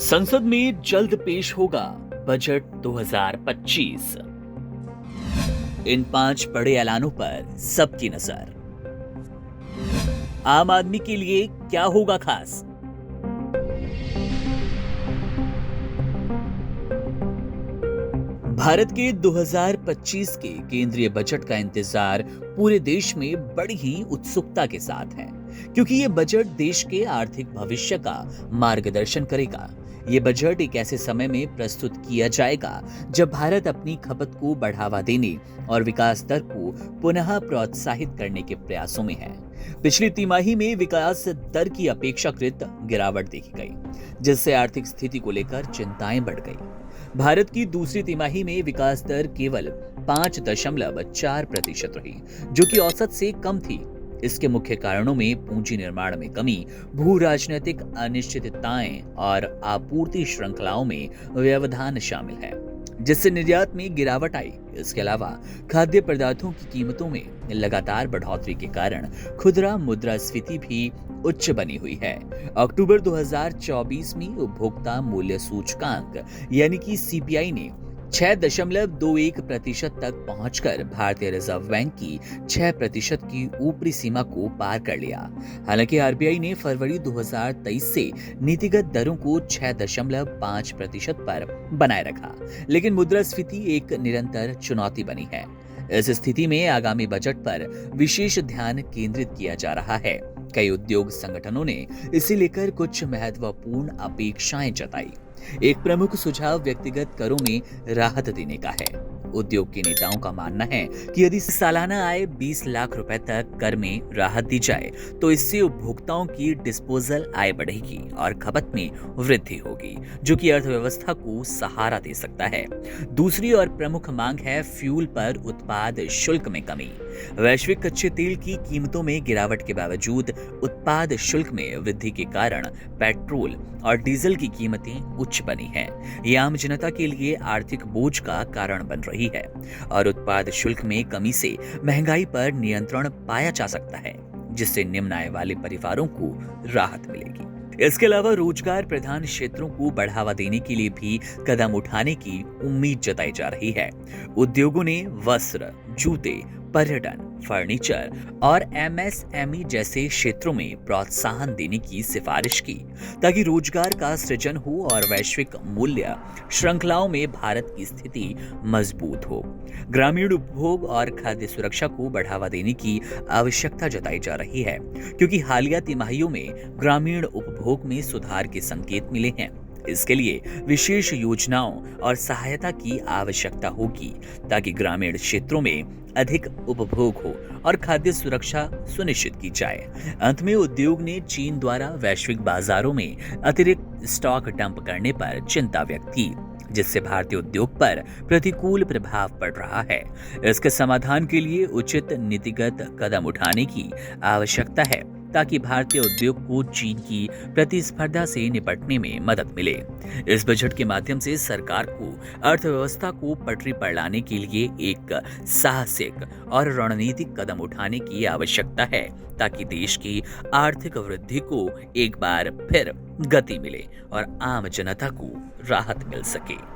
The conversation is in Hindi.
संसद में जल्द पेश होगा बजट 2025। इन 5 बड़े ऐलानों पर सबकी नजर। आम आदमी के लिए क्या होगा खास? भारत के 2025 के केंद्रीय बजट का इंतजार पूरे देश में बड़ी ही उत्सुकता के साथ है, क्योंकि ये बजट देश के आर्थिक भविष्य का मार्गदर्शन करेगा। ये बजट एक ऐसे समय में प्रस्तुत किया जाएगा जब भारत अपनी खपत को बढ़ावा देने और विकास दर को पुनः प्रोत्साहित करने के प्रयासों में है। पिछली तिमाही में विकास दर की अपेक्षाकृत गिरावट देखी गई, जिससे आर्थिक स्थिति को लेकर चिंताएं बढ़ गई। भारत की दूसरी तिमाही में विकास दर केवल 5.4% रही, जो कि औसत से कम थी। इसके मुख्य कारणों में पूंजी निर्माण में कमी, भू राजनीतिक अनिश्चितताएं और आपूर्ति श्रृंखलाओं में व्यवधान शामिल है, जिससे निर्यात में गिरावट आई। इसके अलावा खाद्य पदार्थों की कीमतों में लगातार बढ़ोतरी के कारण खुदरा मुद्रास्फीति भी उच्च बनी हुई है। अक्टूबर 2024 में उपभोक्ता मूल्य सूचकांक यानी कि सीपीआई ने 6.21% तक पहुंचकर भारतीय रिजर्व बैंक की 6% की ऊपरी सीमा को पार कर लिया। हालांकि आरबीआई ने फरवरी 2023 से नीतिगत दरों को 6.5% पर बनाए रखा, लेकिन मुद्रास्फीति एक निरंतर चुनौती बनी है। इस स्थिति में आगामी बजट पर विशेष ध्यान केंद्रित किया जा रहा है। कई उद्योग संगठनों ने इसे लेकर कुछ महत्वपूर्ण अपेक्षाएं जताई। एक प्रमुख सुझाव व्यक्तिगत करों में राहत देने का है। उद्योग के नेताओं का मानना है कि यदि सालाना आय 20 लाख रुपए तक कर में राहत दी जाए तो इससे उपभोक्ताओं की डिस्पोजल आय बढ़ेगी और खपत में वृद्धि होगी, जो कि अर्थव्यवस्था को सहारा दे सकता है। दूसरी और प्रमुख मांग है फ्यूल पर उत्पाद शुल्क में कमी। वैश्विक कच्चे तेल की कीमतों में गिरावट के बावजूद उत्पाद शुल्क में वृद्धि के कारण पेट्रोल और डीजल की कीमतें उच्च बनी हैं। ये आम जनता के लिए आर्थिक बोझ का कारण बन रही है और उत्पाद शुल्क में कमी से महंगाई पर नियंत्रण पाया जा सकता है, जिससे निम्न आय वाले परिवारों को राहत मिलेगी। इसके अलावा रोजगार प्रधान क्षेत्रों को बढ़ावा देने के लिए भी कदम उठाने की उम्मीद जताई जा रही है। उद्योगों ने वस्त्र, जूते, पर्यटन, फर्नीचर और एमएसएमई जैसे क्षेत्रों में प्रोत्साहन देने की सिफारिश की, ताकि रोजगार का सृजन हो और वैश्विक मूल्य श्रृंखलाओं में भारत की स्थिति मजबूत हो। ग्रामीण उपभोग और खाद्य सुरक्षा को बढ़ावा देने की आवश्यकता जताई जा रही है, क्योंकि हालिया तिमाहियों में ग्रामीण उपभोग में सुधार के संकेत मिले हैं। इसके लिए विशेष योजनाओं और सहायता की आवश्यकता होगी, ताकि ग्रामीण क्षेत्रों में अधिक उपभोग हो और खाद्य सुरक्षा सुनिश्चित की जाए। अंत में उद्योग ने चीन द्वारा वैश्विक बाजारों में अतिरिक्त स्टॉक डंप करने पर चिंता व्यक्त की, जिससे भारतीय उद्योग पर प्रतिकूल प्रभाव पड़ रहा है। इसके समाधान के लिए उचित नीतिगत कदम उठाने की आवश्यकता है, ताकि भारतीय उद्योग को चीन की प्रतिस्पर्धा से निपटने में मदद मिले। इस बजट के माध्यम से सरकार को अर्थव्यवस्था को पटरी पर लाने के लिए एक साहसिक और रणनीतिक कदम उठाने की आवश्यकता है, ताकि देश की आर्थिक वृद्धि को एक बार फिर गति मिले और आम जनता को राहत मिल सके।